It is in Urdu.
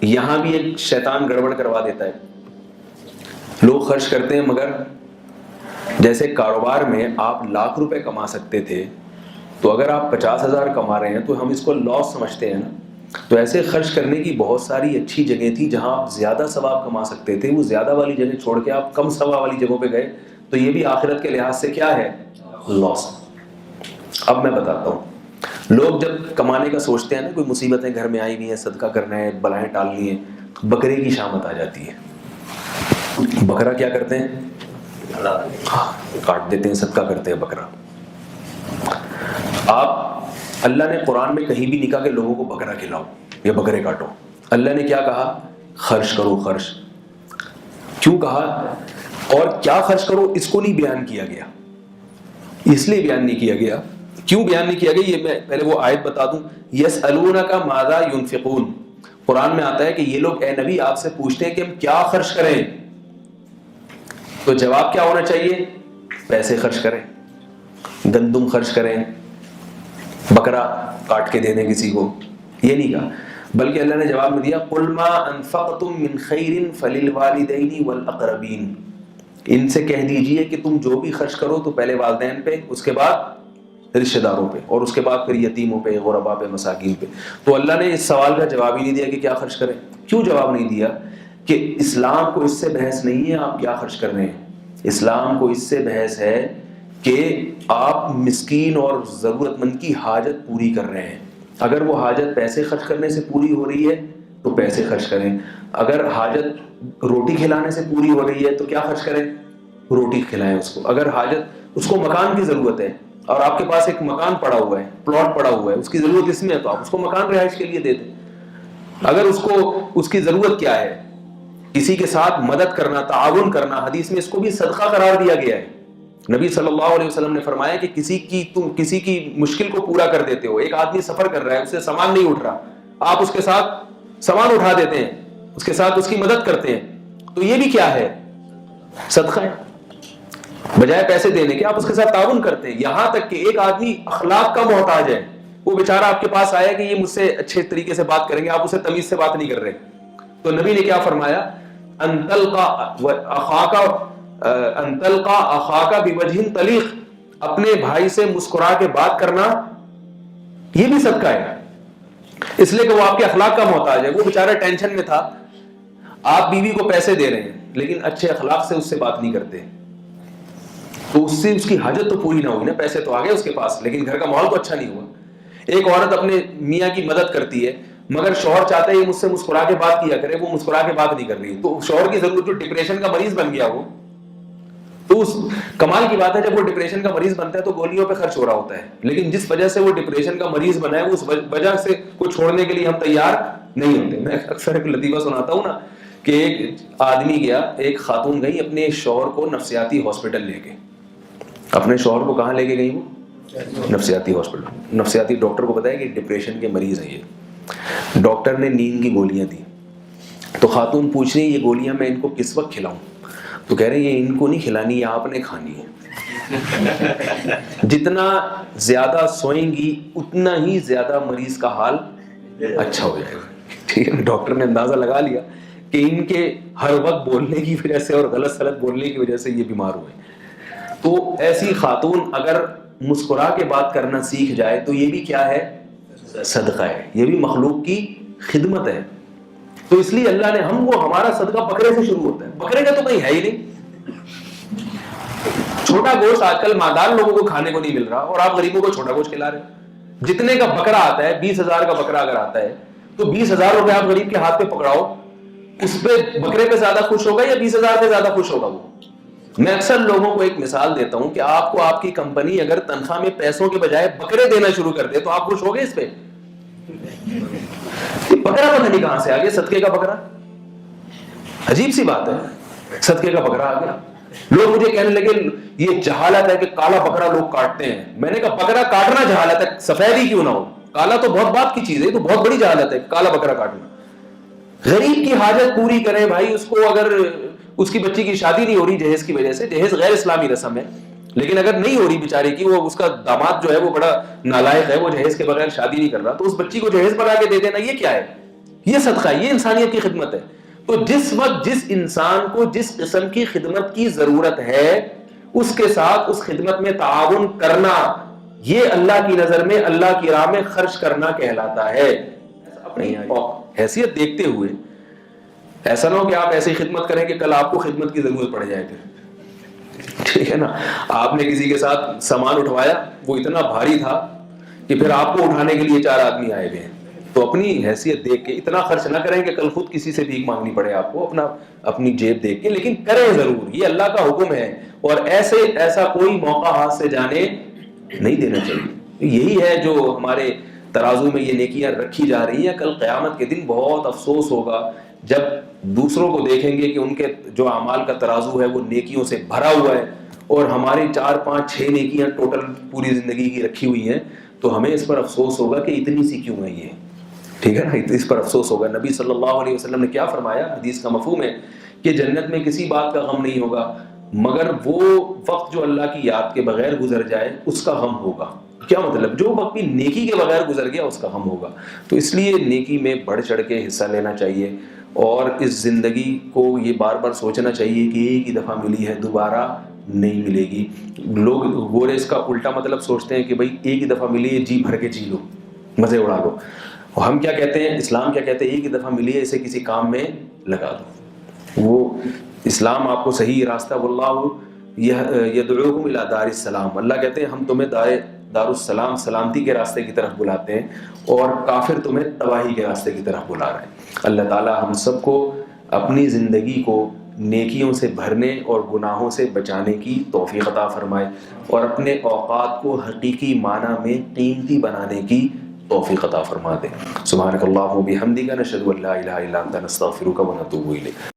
یہاں بھی ایک شیطان گڑبڑ کروا دیتا ہے. لوگ خرچ کرتے ہیں مگر جیسے کاروبار میں آپ ₹1,00,000 کما سکتے تھے تو اگر آپ 50,000 کما رہے ہیں تو ہم اس کو لاس سمجھتے ہیں نا. تو ایسے خرچ کرنے کی بہت ساری اچھی جگہ تھی جہاں آپ زیادہ ثواب کما سکتے تھے, وہ زیادہ والی جگہ چھوڑ کے آپ کم ثواب والی جگہوں پہ گئے, تو یہ بھی آخرت کے لحاظ سے کیا ہے؟ لاس. اب میں بتاتا ہوں, لوگ جب کمانے کا سوچتے ہیں نا, کوئی مصیبتیں گھر میں آئی ہوئی ہیں, صدقہ کرنا ہے, بلائیں ٹالنی ہے, بکرے کی شامت آ جاتی ہے. بکرا کیا کرتے ہیں؟ کاٹ دیتے ہیں, صدقہ کرتے ہیں بکرا. آپ اللہ نے قرآن میں کہیں بھی نہیں کہا کہ لوگوں کو بکرا کھلاؤ یا بکرے کاٹو. اللہ نے کیا کہا؟ خرچ کرو. خرچ کیوں کہا اور کیا خرچ کرو اس کو نہیں بیان کیا گیا. اس لیے بیان نہیں کیا گیا, کیوں بیان نہیں کیا گیا یہ میں پہلے وہ آیت بتا دوں. یسألونک ماذا ينفقون, قرآن میں آتا ہے کہ یہ لوگ اے نبی آپ سے پوچھتے ہیں کہ ہم کیا خرچ کریں, تو جواب کیا ہونا چاہیے؟ پیسے خرچ کریں, گندم خرچ کریں, بکرا کاٹ کے دینے کسی کو, یہ نہیں کہا. بلکہ اللہ نے جواب میں دیا قل ما انفقتم من خیر فللوالدین والاقربین, ان سے کہہ دیجئے کہ تم جو بھی خرچ کرو تو پہلے والدین پہ, اس کے بعد رشتہ داروں پہ, اور اس کے بعد پھر یتیموں پہ, غرباء پہ, مساکین پہ. تو اللہ نے اس سوال کا جواب ہی نہیں دیا کہ کیا خرچ کریں. کیوں جواب نہیں دیا؟ کہ اسلام کو اس سے بحث نہیں ہے آپ کیا خرچ کر رہے ہیں. اسلام کو اس سے بحث ہے کہ آپ مسکین اور ضرورت مند کی حاجت پوری کر رہے ہیں. اگر وہ حاجت پیسے خرچ کرنے سے پوری ہو رہی ہے تو پیسے خرچ کریں, اگر حاجت روٹی کھلانے سے پوری ہو رہی ہے تو کیا خرچ کریں؟ روٹی کھلائیں اس کو. اگر حاجت اس کو مکان کی ضرورت ہے اور آپ کے پاس ایک مکان پڑا ہوا ہے, پلاٹ پڑا ہوا ہے, اس کی ضرورت اس میں ہے تو آپ اس کو مکان رہائش کے لیے دے دیں. اگر اس کو اس کی ضرورت کیا ہے؟ کسی کے ساتھ مدد کرنا, تعاون کرنا, حدیث میں اس کو بھی صدقہ قرار دیا گیا ہے. نبی صلی اللہ علیہ وسلم نے فرمایا کہ تم کسی کی مشکل کو پورا کر دیتے ہو. ایک آدمی سفر کر رہا ہے, اس سے سامان نہیں اٹھ رہا, آپ اس کے ساتھ سامان اٹھا دیتے ہیں, اس کے ساتھ اس کی مدد کرتے ہیں, تو یہ بھی کیا ہے؟ صدقہ ہے. بجائے پیسے دینے کے آپ اس کے ساتھ تعاون کرتے ہیں. یہاں تک کہ ایک آدمی اخلاق کا محتاج ہے, وہ بیچارہ آپ کے پاس آیا کہ یہ مجھ سے اچھے طریقے سے بات کریں گے, آپ اسے تمیز سے بات نہیں کر رہے, تو نبی نے کیا فرمایا؟ ان تلقى اخاك بوجه طليق, اپنے بھائی سے مسکرا کے بات کرنا یہ بھی صدقہ ہے. اس لیے کہ وہ آپ کے اخلاق کا محتاج ہے, وہ بیچارہ ٹینشن میں تھا, آپ بیوی کو پیسے دے رہے ہیں لیکن اچھے اخلاق سے اس سے بات نہیں کرتے, تو اس سے اس کی حاجت تو پوری نہ ہوئی نا. پیسے تو آ گئے اس کے پاس لیکن گھر کا ماحول تو اچھا نہیں ہوا. ایک عورت اپنے میاں کی مدد کرتی ہے مگر شوہر چاہتا ہے یہ مجھ سے مسکرا کے بات کیا کرے, وہ مسکرا کے بات نہیں کر رہی, تو شوہر کی ضرورت, جو ڈپریشن کا مریض بن گیا وہ, تو اس کمال کی بات ہے جب وہ ڈپریشن کا مریض بنتا ہے تو گولیوں پہ خرچ ہو رہا ہوتا ہے, لیکن جس وجہ سے وہ ڈپریشن کا مریض بنا ہے اس وجہ سے کو چھوڑنے کے لیے ہم تیار نہیں ہوتے. میں اکثر ایک لطیفہ سناتا ہوں نا کہ ایک آدمی گیا, ایک خاتون گئی اپنے شوہر کو نفسیاتی ہاسپٹل لے کے. اپنے شوہر کو کہاں لے کے گئی وہ؟ نفسیاتی ہاسپٹل. نفسیاتی ڈاکٹر کو بتایا کہ ڈپریشن کے مریض ہیں یہ. ڈاکٹر نے نیند کی گولیاں دی, تو خاتون پوچھ رہی یہ گولیاں میں ان کو کس وقت کھلاؤں؟ تو کہہ رہے ہیں یہ ان کو نہیں کھلانی, یہ آپ نے کھانی ہے. جتنا زیادہ سوئیں گی اتنا ہی زیادہ مریض کا حال اچھا ہو جائے گا. ٹھیک ہے, ڈاکٹر نے اندازہ لگا لیا کہ ان کے ہر وقت بولنے کی وجہ سے اور غلط سلط بولنے کی وجہ سے یہ بیمار ہوئے. تو ایسی خاتون اگر مسکرا کے بات کرنا سیکھ جائے تو یہ بھی کیا ہے؟ صدقہ ہے, یہ بھی مخلوق کی خدمت ہے. تو اس لیے اللہ نے ہمارا صدقہ بکرے سے شروع ہوتا ہے. بکرے کا تو کہیں ہے ہی نہیں. چھوٹا گوشت آج کل مالدار لوگوں کو کھانے کو نہیں مل رہا اور آپ غریبوں کو چھوٹا گوشت کھلا رہے. جتنے کا بکرا آتا ہے, 20,000 کا بکرا اگر آتا ہے تو 20,000 روپے آپ غریب کے ہاتھ پہ پکڑاؤ, اس پہ بکرے پہ زیادہ خوش ہوگا یا 20,000 پہ زیادہ خوش ہوگا وہ؟ میں اکثر لوگوں کو ایک مثال دیتا ہوں کہ آپ کو آپ کی کمپنی اگر تنخواہ میں پیسوں کے بجائے بکرے دینا شروع کر دے تو آپ خوش ہوگے اس پہ؟ بکرا پتہ نہیں کہاں سے آ گیا, صدقے کا بکرا. عجیب سی بات ہے, صدقے کا بکرا آ گیا. لوگ مجھے کہنے لگے یہ جہالت ہے کہ کالا بکرا لوگ کاٹتے ہیں. میں نے کہا بکرا کاٹنا جہالت ہے, سفید ہی کیوں نہ ہو. کالا تو بہت بات کی چیز ہے, تو بہت بڑی جہالت ہے کالا بکرا کاٹنا. غریب کی حاجت پوری کرے بھائی. اس کو اگر اس کی بچی کی شادی نہیں ہو رہی جہیز کی وجہ سے, جہیز غیر اسلامی رسم ہے, لیکن اگر نہیں ہو رہی بیچاری کی, وہ اس کا داماد جو ہے وہ بڑا نالائق ہے, وہ جہیز کے بغیر شادی نہیں کر رہا, تو اس بچی کو جہیز بنا کے دے دینا یہ کیا ہے؟ یہ صدقہ ہے، یہ انسانیت کی خدمت ہے. تو جس وقت جس انسان کو جس قسم کی خدمت کی ضرورت ہے اس کے ساتھ اس خدمت میں تعاون کرنا، یہ اللہ کی نظر میں اللہ کی راہ میں خرچ کرنا کہلاتا ہے. اپنی حیثیت دیکھتے ہوئے ایسا نہ ہو کہ آپ ایسی خدمت کریں کہ کل آپ کو خدمت کی ضرورت پڑ جائے. ٹھیک ہے نا، آپ نے کسی کے ساتھ سامان اٹھوایا، وہ اتنا بھاری تھا کہ پھر آپ کو اٹھانے کے لیے 4 آدمی آئے ہوئے ہیں، تو اپنی حیثیت دیکھ کے اتنا خرچ نہ کریں کہ کل خود کسی سے بھیک مانگنی پڑے آپ کو، اپنی جیب دیکھ کے، لیکن کریں ضرور، یہ اللہ کا حکم ہے. اور ایسا کوئی موقع ہاتھ سے جانے نہیں دینا چاہیے. یہی ہے جو ہمارے ترازو میں یہ نیکیاں رکھی جا رہی ہیں. کل قیامت کے دن بہت افسوس ہوگا جب دوسروں کو دیکھیں گے کہ ان کے جو اعمال کا ترازو ہے وہ نیکیوں سے بھرا ہوا ہے اور ہماری 4 5 6 نیکیاں ٹوٹل پوری زندگی کی رکھی ہوئی ہیں، تو ہمیں اس پر افسوس ہوگا کہ اتنی سی کیوں ہے یہ. ٹھیک ہے نا، اس پر افسوس ہوگا. نبی صلی اللہ علیہ وسلم نے کیا فرمایا؟ حدیث کا مفہوم ہے کہ جنت میں کسی بات کا غم نہیں ہوگا مگر وہ وقت جو اللہ کی یاد کے بغیر گزر جائے اس کا غم ہوگا. کیا مطلب؟ جو وقت بھی نیکی کے بغیر گزر گیا اس کا غم ہوگا. تو اس لیے نیکی میں بڑھ چڑھ کے حصہ لینا چاہیے اور اس زندگی کو یہ بار بار سوچنا چاہیے کہ ایک ہی دفعہ ملی ہے، دوبارہ نہیں ملے گی. لوگ گورے اس کا الٹا مطلب سوچتے ہیں کہ بھائی ایک ہی دفعہ ملی ہے، جی بھر کے جی لو، مزے اڑا لو. اور ہم کیا کہتے ہیں، اسلام کیا کہتے ہیں؟ ایک ہی دفعہ ملی ہے، اسے کسی کام میں لگا دو. وہ اسلام آپ کو صحیح راستہ، واللہ یدعوکم الی دار السلام، اللہ کہتے ہیں ہم تمہیں دار السلام، سلامتی کے راستے کی طرف بلاتے ہیں، اور کافر تمہیں تباہی کے راستے کی طرف بلا رہے ہیں. اللہ تعالی ہم سب کو اپنی زندگی کو نیکیوں سے بھرنے اور گناہوں سے بچانے کی توفیق عطا فرمائے اور اپنے اوقات کو حقیقی معنی میں قیمتی بنانے کی توفیق عطا فرما دے. سبحانک اللہم و بحمدک، نشہد ان لا الہ الا انت، نستغفرک و نتوب الیک.